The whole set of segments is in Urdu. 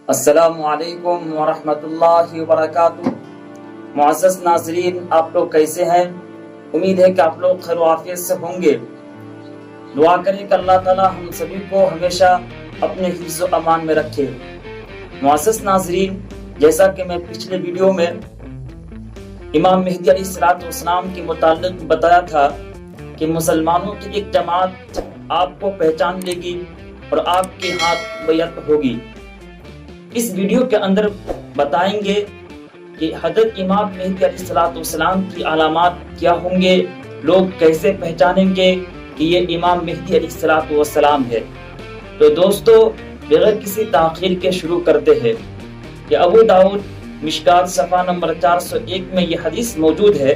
السلام علیکم ورحمۃ اللہ وبرکاتہ۔ معزز ناظرین، آپ لوگ کیسے ہیں؟ امید ہے کہ آپ لوگ خیر و عافیت سے ہوں گے۔ دعا کریں کہ اللہ تعالی ہم سبھی کو ہمیشہ اپنے حفظ و امان میں رکھے۔ معزز ناظرین، جیسا کہ میں پچھلے ویڈیو میں امام مہدی علیہ السلام کے متعلق بتایا تھا کہ مسلمانوں کی ایک جماعت آپ کو پہچان لے گی اور آپ کے ہاتھ بیعت ہوگی۔ اس ویڈیو کے اندر بتائیں گے کہ حضرت امام مہدی علیہ السلام کی علامات کیا ہوں گے، لوگ کیسے پہچانیں گے کہ یہ امام مہدی علیہ السلام ہے۔ تو دوستو، بغیر کسی تاخیر کے شروع کرتے ہیں کہ ابو داؤد مشکات صفحہ نمبر 401 میں یہ حدیث موجود ہے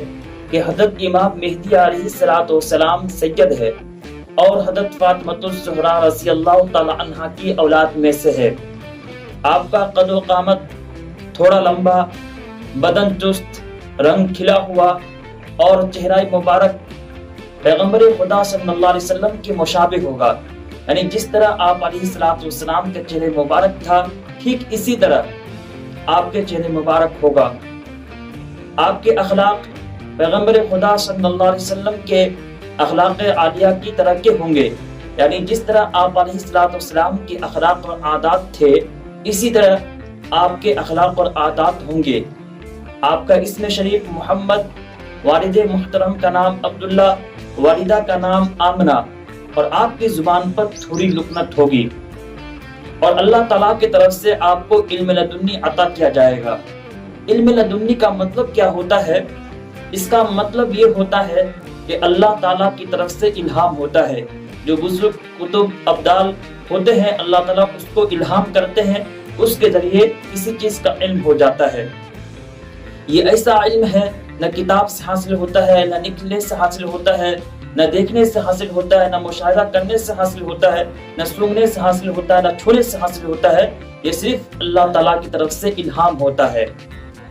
کہ حضرت امام مہدی علیہ السلام سید ہے اور حضرت فاطمہ الزہرا رضی اللہ تعالی عنہا کی اولاد میں سے ہے۔ آپ کا قد و قامت تھوڑا لمبا، بدن چست، رنگ کھلا ہوا اور چہرہ مبارک پیغمبر خدا صلی اللہ علیہ وسلم کے مشابہ ہوگا، یعنی جس طرح آپ علیہ السلام کے چہرے مبارک تھا، ٹھیک اسی طرح آپ کے چہرے مبارک ہوگا۔ آپ کے اخلاق پیغمبر خدا صلی اللہ علیہ وسلم کے اخلاق عالیہ کی طرح کے ہوں گے، یعنی جس طرح آپ علیہ السلام کے اخلاق اور عادات تھے، اسی طرح آپ کے اخلاق اور عادات ہوں گے۔ آپ کا اسم شریف محمد، والد محترم کا نام عبداللہ، والدہ کا نام آمنہ، اور آپ کی زبان پر تھوڑی لکنت ہوگی، اور اللہ تعالیٰ کی طرف سے آپ کو علم لدنی عطا کیا جائے گا۔ علم لدنی کا مطلب کیا ہوتا ہے؟ اس کا مطلب یہ ہوتا ہے کہ اللہ تعالیٰ کی طرف سے الہام ہوتا ہے۔ جو بزرگ کتب ابدال ہوتے ہیں، اللہ تعالیٰ اس کو الہام کرتے ہیں، اس کے ذریعے کسی چیز کا علم ہو جاتا ہے۔ یہ ایسا علم ہے، نہ کتاب سے حاصل ہوتا ہے، نہ نکلنے سے حاصل ہوتا ہے، نہ دیکھنے سے حاصل ہوتا ہے، نہ مشاہدہ کرنے سے حاصل ہوتا ہے، نہ سونگنے سے حاصل ہوتا ہے، نہ چھونے سے حاصل ہوتا ہے۔ یہ صرف اللہ تعالیٰ کی طرف سے الہام ہوتا ہے۔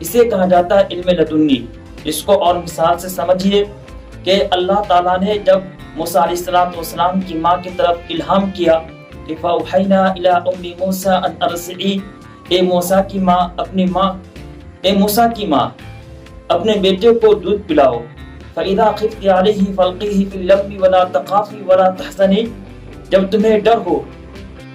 اسے کہا جاتا ہے علم لدنی۔ اس کو اور مثال سے سمجھیے کہ اللہ تعالیٰ نے جب موسیٰ علیہ السلام کی ماں کی طرف الہام کیا کہ فَأَوْحَيْنَا إِلَىٰ أُمِّ مُوسَىٰ أَنْ أَرْضِعِيهِ، اے موسیٰ کی ماں اپنے بیٹے کو دودھ پلاؤ۔ فَإِذَا خِفْتِ عَلَيْهِ فَأَلْقِيهِ فِي الْيَمِّ وَلَا تَخَافِي وَلَا تَحْزَنِي، جب تمہیں ڈر ہو،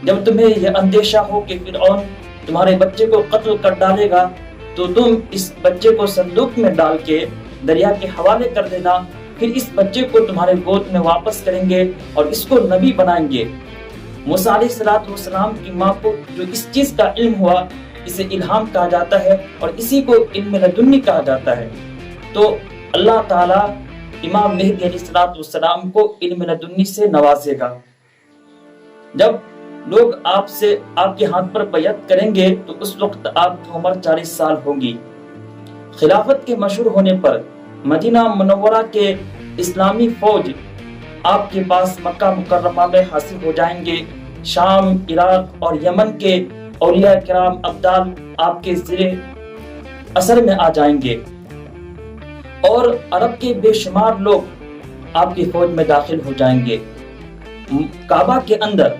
جب تمہیں یہ اندیشہ ہو کہ فرعون تمہارے بچے کو قتل کر ڈالے گا، تو تم اس بچے کو صندوق میں ڈال کے دریا کے حوالے کر دینا، پھر اس بچے کو تمہارے گود میں واپس کریں گے اور اس کو نبی بنائیں گے۔ موسیٰ علیہ السلام کی ماں کو جو اس چیز کا علم ہوا، اسے الہام کہا جاتا ہے، اور اسی کو علم لدنی کہا جاتا ہے۔ تو اللہ تعالیٰ امام مہدی علیہ السلام کو علم لدنی سے نوازے گا۔ جب لوگ آپ کے ہاتھ پر بیعت کریں گے تو اس وقت آپ کی عمر 40 سال ہوگی۔ خلافت کے مشہور ہونے پر مدینہ منورہ کے اسلامی فوج آپ کے پاس مکہ مکرمہ میں حاصل ہو جائیں گے۔ شام، عراق اور یمن کے اولیاء کرام ابدال آپ کے زیر اثر میں آ جائیں گے، اور عرب کے بے شمار لوگ آپ کی فوج میں داخل ہو جائیں گے۔ کعبہ کے اندر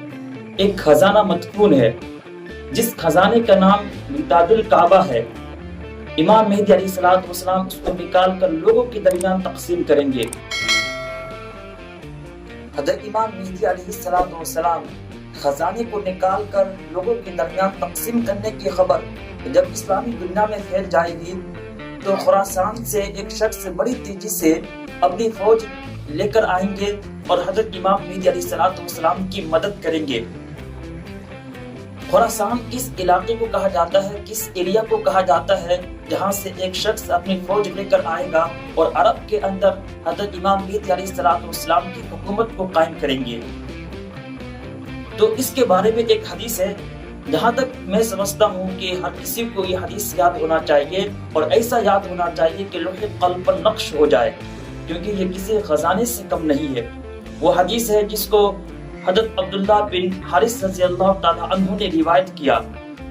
ایک خزانہ مدفون ہے، جس خزانے کا نام تاج الکعبہ ہے۔ امام مہدی علیہ السلام اس کو نکال کر لوگوں کے درمیان تقسیم کریں گے۔ حضرت امام مہدی علیہ السلام خزانے کو نکال کر لوگوں کے درمیان تقسیم کرنے کی خبر جب اسلامی دنیا میں پھیل جائے گی، تو خراسان سے ایک شخص بڑی تیزی سے اپنی فوج لے کر آئیں گے اور حضرت امام مہدی علیہ السلام کی مدد کریں گے۔ خراسان کس علاقے کو کہا جاتا ہے، کس ایریا کو کہا جاتا ہے جہاں سے ایک شخص اپنی فوج لے کر آئے گا اور عرب کے اندر حضرت امام مہدی علیہ السلام کی حکومت کو قائم کریں گے؟ تو اس کے بارے میں ایک حدیث ہے، جہاں تک میں سمجھتا ہوں کہ ہر کسی کو یہ حدیث یاد ہونا چاہیے، اور ایسا یاد ہونا چاہیے کہ لوح قلب پر نقش ہو جائے، کیونکہ یہ کسی خزانے سے کم نہیں ہے۔ وہ حدیث ہے جس کو حضرت عبداللہ بن حارث رضی اللہ تعالی عنہ نے روایت کیا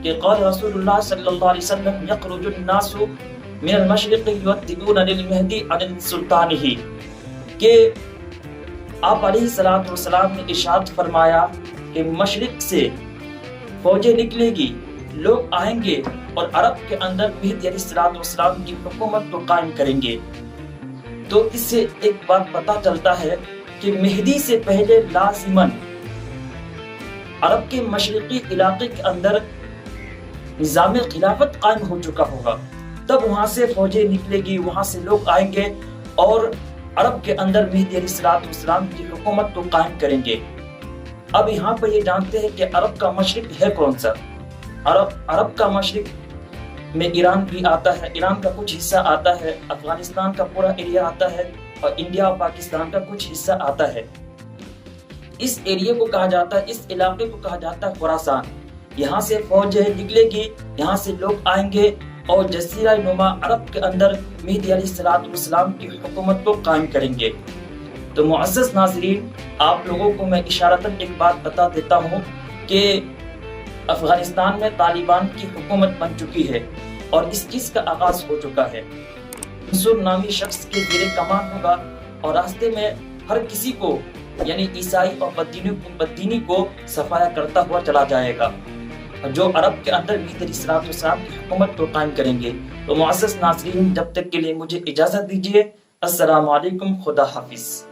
کہ قال رسول اللہ صلی اللہ علیہ وسلم یخرج الناس من المشرق یودعون للمہدی عن سلطانہ، کہ آپ علیہ السلام نے ارشاد فرمایا کہ مشرق سے فوجیں نکلے گی لوگ آئیں گے اور عرب کے اندر مہدی علیہ السلام کی حکومت کو قائم کریں گے۔ تو اس سے ایک بات پتہ چلتا ہے کہ مہدی سے پہلے لازماً عرب کے مشرقی علاقے کے اندر نظام خلافت قائم ہو چکا ہوگا، تب وہاں سے فوجیں نکلے گی، وہاں سے لوگ آئیں گے اور عرب کے اندر مہدی علیہ السلام کی حکومت کو قائم کریں گے۔ اب یہاں پر یہ جانتے ہیں کہ عرب کا مشرق ہے کون سا۔ عرب کا مشرق میں ایران بھی آتا ہے، ایران کا کچھ حصہ آتا ہے، افغانستان کا پورا ایریا آتا ہے اور انڈیا اور پاکستان کا کچھ حصہ آتا ہے۔ اس ایریا کو کہا جاتا ہے، اس علاقے کو کہا جاتا ہے خراسان۔ یہاں سے فوج نکلے گی، یہاں سے لوگ آئیں گے اور جزیرہ نما عرب کے اندر مہدی علیہ السلام کی حکومت کو قائم کریں گے۔ تو معزز ناظرین، آپ لوگوں کو میں اشارتاً ایک بات بتا دیتا ہوں کہ افغانستان میں طالبان کی حکومت بن چکی ہے اور اس چیز کا آغاز ہو چکا ہے۔ منصور نامی شخص کے زیر کمان ہوگا اور راستے میں ہر کسی کو یعنی عیسائی اور بددینی کو صفایا کرتا ہوا چلا جائے گا، جو عرب کے اندر مہدی علیہ السلام کی حکومت کو قائم کریں گے۔ تو معزز ناظرین، جب تک کے لیے مجھے اجازت دیجیے۔ السلام علیکم، خدا حافظ۔